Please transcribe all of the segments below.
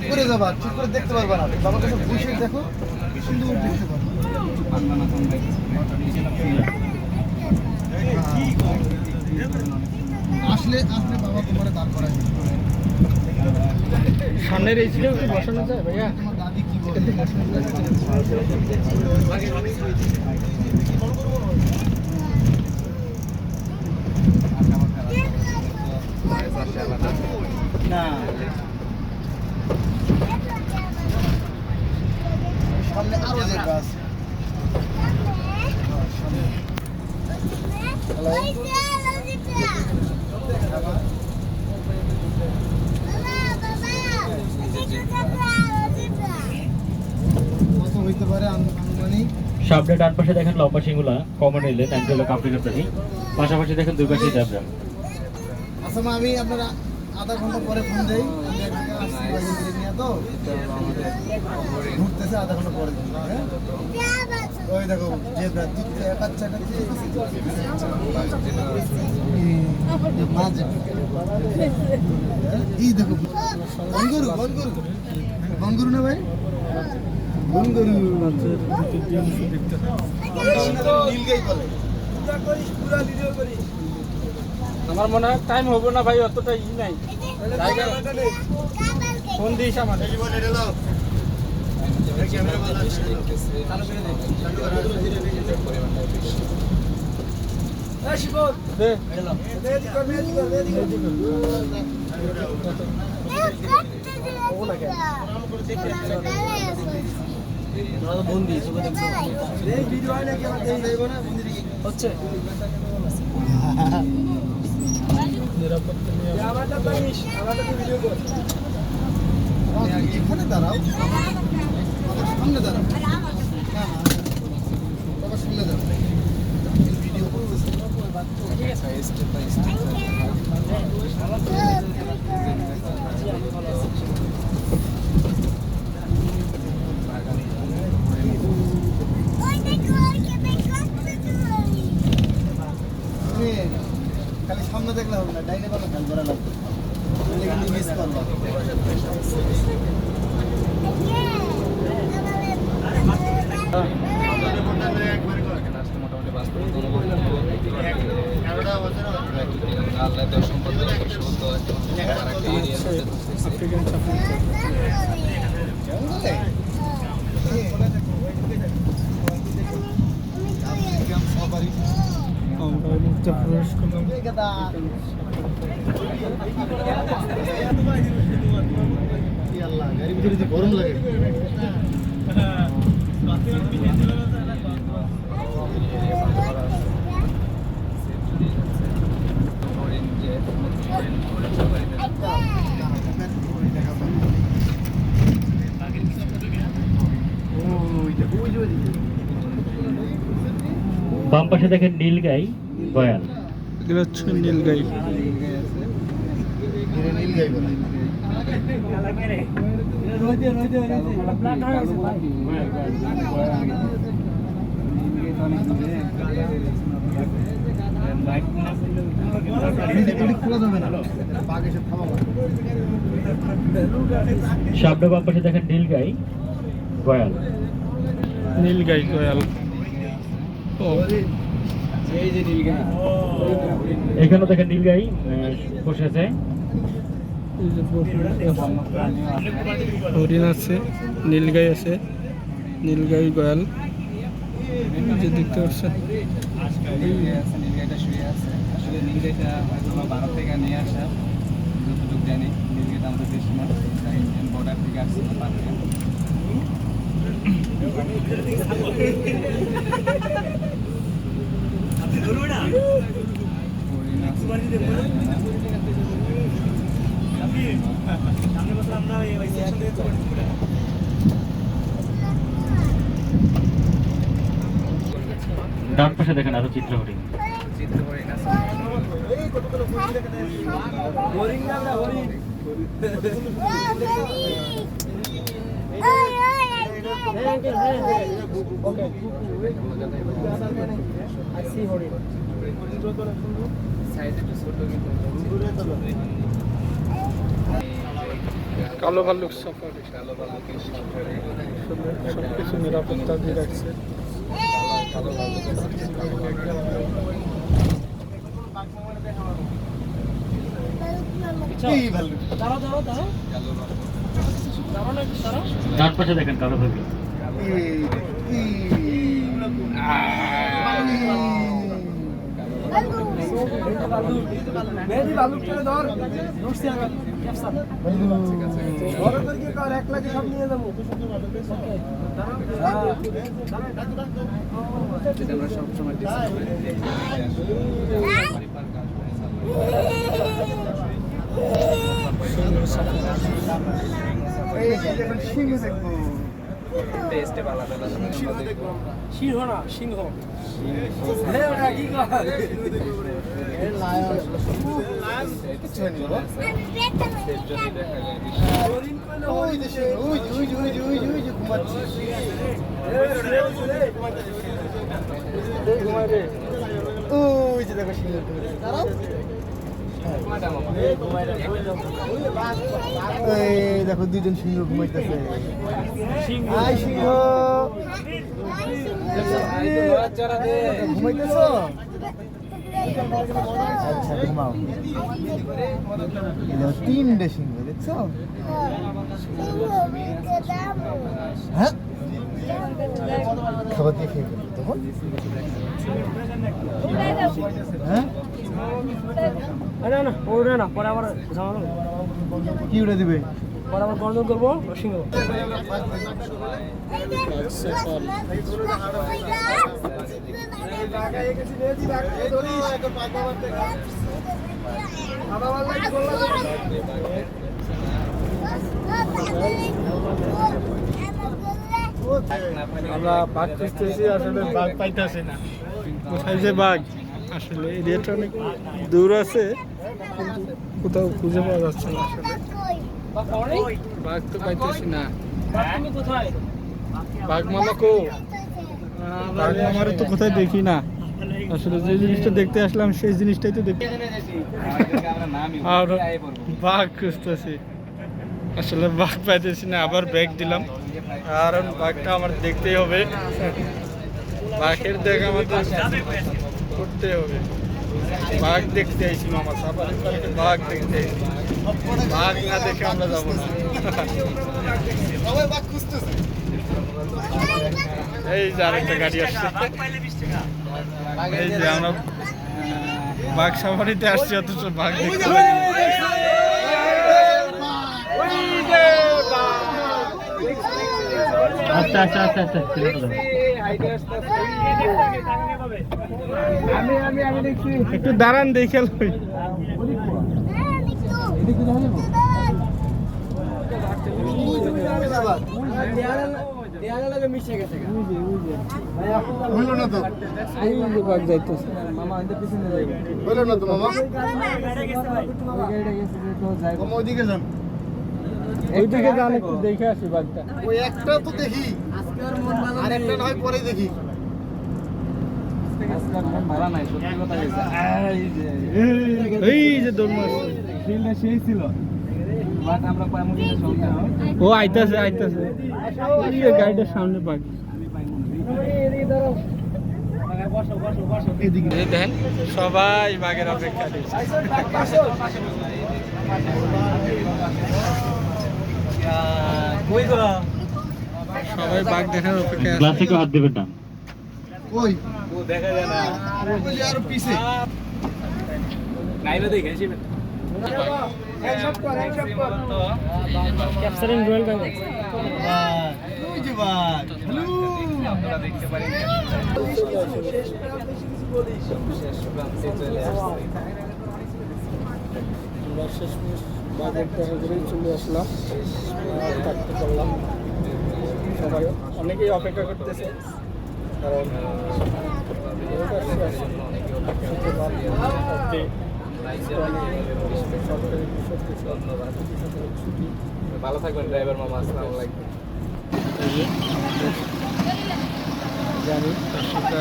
করে যাবা ঠিক করে দেখতে পারবা না, বাবার কাছে বসে দেখো সুন্দর দেখতে পারবা। আসলে আসলে বাবা তোমার দাঁড় করায় সামনের এই ছিল বসানো যায় ভাইয়া? তোমার দাদি কি বলে না, সামনে আরো জায়গা আছে। কত হইতে পারে আনুমানিক? সামনে ডান পাশে দেখেন লম্বা সিঙ্গুলা কমন রেলের অ্যান্টেলো আফ্রিকান প্রাণী, পাশাপাশি দেখেন দুই পাশে জ্যাবরা। আচ্ছা মা, আমি আপনারা আধা ঘন্টা পরে ফোন দেই, তো ঘুরতেছে আধা ঘন্টা পরে। ওই দেখো জেব্রা বাচ্চাটা এই দেখো বনগরু বনগরু বনগরু না ভাই, বনগরু নীলগাই বলে। আমার মনে হয় টাইম হবে না ভাই, অতটা ই নাই। ফোন দিস আমার হচ্ছে এখানে দাঁড়াও, সামনে দাঁড়াও, বাবা সামনে দাঁড়াও, ভিডিও করতেছে। খালি সামনে দেখলে হবে না, ডাইনে বামে খেয়াল করা লাগবে, কিন্তু মিস করবা। গরম লাগে। বাম পাশে দেখেন নীলগাই গয়াল। এগুলো হচ্ছে নীলগাই। সামনে বাম পাশে দেখেন নীলগাই গয়াল। নীলগাই গয়াল। ও এখানে দেখেন নীলগাই বসে আছে। হরিণ আছে, নীলগাই আছে, নীলগাই গয়াল যে দেখতে পাচ্ছেন। নীলগাইটা শুয়ে আছে। আসলে নীলগাইটা হয়তো ভারত থেকে নিয়ে আসা, যতটুকু জানি নীলগাইটা আমাদের দেশে না, ইন্ডিয়ান বর্ডার থেকে আসছে পার্কে। ডান পাশে দেখেন আরো চিত্র হরিণ। সাইজ একটু ছোট কিন্তু কালো ভাল্লুক সাফারি কালো ভাল্লুকের সাফারি, সব কিছু নিরাপত্তা দিয়ে রাখছে। কালো ভাল্লুকের কি ভালো কালো ভাল্লুক। ডান পাশে দেখেন কালো ভাল্লুক। যেটা আমরা সবসময় ডিসকাউন্টে দেখি, সাফারি পার্ক টেস্টে আলাদা আলাদা আমরা দেখবো। সিংহ না সিংহ কিছু হয়নি বাবা। সেফ যদি দেখা যায় ওই যে সিংহ, ওই যে, ওই যে, ওই যে, ওই যে, ওই যে ঘুমাচ্ছে। ওই যে দেখো সিংহ ঘুমাচ্ছে। দাঁড়াও। এই দেখো দুইজন সিংহ ঘুমাইতেছে। হাই সিংহ, ঘুমাইতেছো? আচ্ছা ঘুমাও। এই দেখো তিনটে সিংহ দেখছো? হ্যাঁ খাবার দিয়ে খেয়ে ফেলবো তখন। হ্যাঁ না ওরে না পরে আবার কি উড়ে দিবে? পরে আবার গর্জন করবো সিংহ। আমরা বাঘ খুঁজতেছি, আসলে বাঘ পাইতেছি না। কোথায় যে বাঘ, আসলে এরিয়াটা অনেক দূর আছে, কিন্তু কোথাও খুঁজে পাওয়া যাচ্ছে না। আসলে বাঘ তো পাইতেছি না। বাঘ মামা কো? বাঘ মামারও তো কোথায় দেখি না। আসলে যে জিনিসটা দেখতে আসলাম সেই জিনিসটাই তো দেখি। আর বাঘ খুঁজতেছি, আসলে বাঘ পাইতেছি না। আবার ব্যাগ দিলাম, কারণ বাঘটা আমার দেখতেই হবে। বাঘের দেখ আমাদের করতে হবে। বাঘ দেখতে আইছি মামা, সাফারি পার্কে বাঘ দেখতে আইছি। বাঘ না দেখে আমরা যাবো না। এই যে আরেকটা গাড়ি আসছে। এই যে আমরা বাঘ সাফারিতে আসছি, অথচ বাঘ দেখতে পারি না। আচ্ছা আচ্ছা আচ্ছা আচ্ছা আমি দেখছি, একটু দাঁড়ান দেখে লই। হইলো না তো, বাঘ যাইতেছে। হইলো না তো মামা। মামা ওইদিকে যান। ওইদিকে যান, একটু দেখে আসি বাঘটা। ওই একটা তো দেখি, আর একটা নয় পরে দেখি। ভাড়া নাই, সত্যি কথা গেছে। এই যে দৌড় মারছে, ফিল্ডটা সেই ছিল, বাট আমরা পাইমু কিনা সন্দেহ। ও আইতাছে আইতাছে। এই যে গাড়িটার সামনে বাঘ। এই দেখেন সবাই বাঘের অপেক্ষা করছে। সবাই বাঘ দেখার অপেক্ষা আছে। গ্লাসে হাত দেবেন না। ওই ও দেখা যায় না, ওই যে আরো পিছে। নাইলে দেখে এসে ক্যাপচারিং রয়্যাল ব্যাংক। ওই যে বাঘ। হ্যালো, আপনারা দেখতে পারেন শেষ প্রান্তে চলে আসছে। আমরা শেষমেশ বাঘের দেখা করেই চলে আসলাম, থাকতে পারলাম। সবাই অনেকেই অপেক্ষা করতেছে, কারণ ভালো থাকবেন ড্রাইভার মামা, আসসালামু আলাইকুম। জানি তার সাথে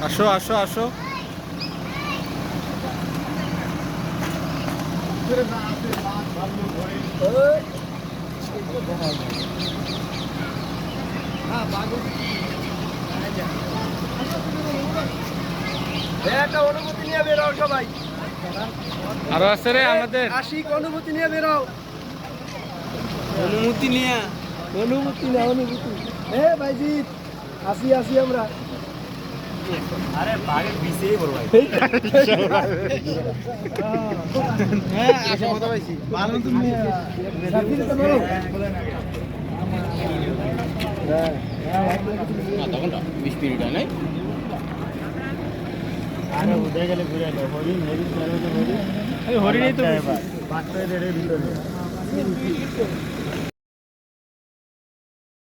আসো আসো আসো। একটা অনুমতি নিয়ে বেরো সবাই, আরো আছে রে আমাদের আশিক অনুমতি নিয়ে বেরো, অনুমতি এ ভাইজিৎ আসি আসি আমরা। আরে বাঘের বিশেই বড় ভাই হ্যাঁ আসো কথা পাইছি ভালো তুমি সাথী তো বলো আরে উদয় গেলে ঘুরে এলো হরিণ হরিণ হরিণই তো বাচ্চা ভিতরে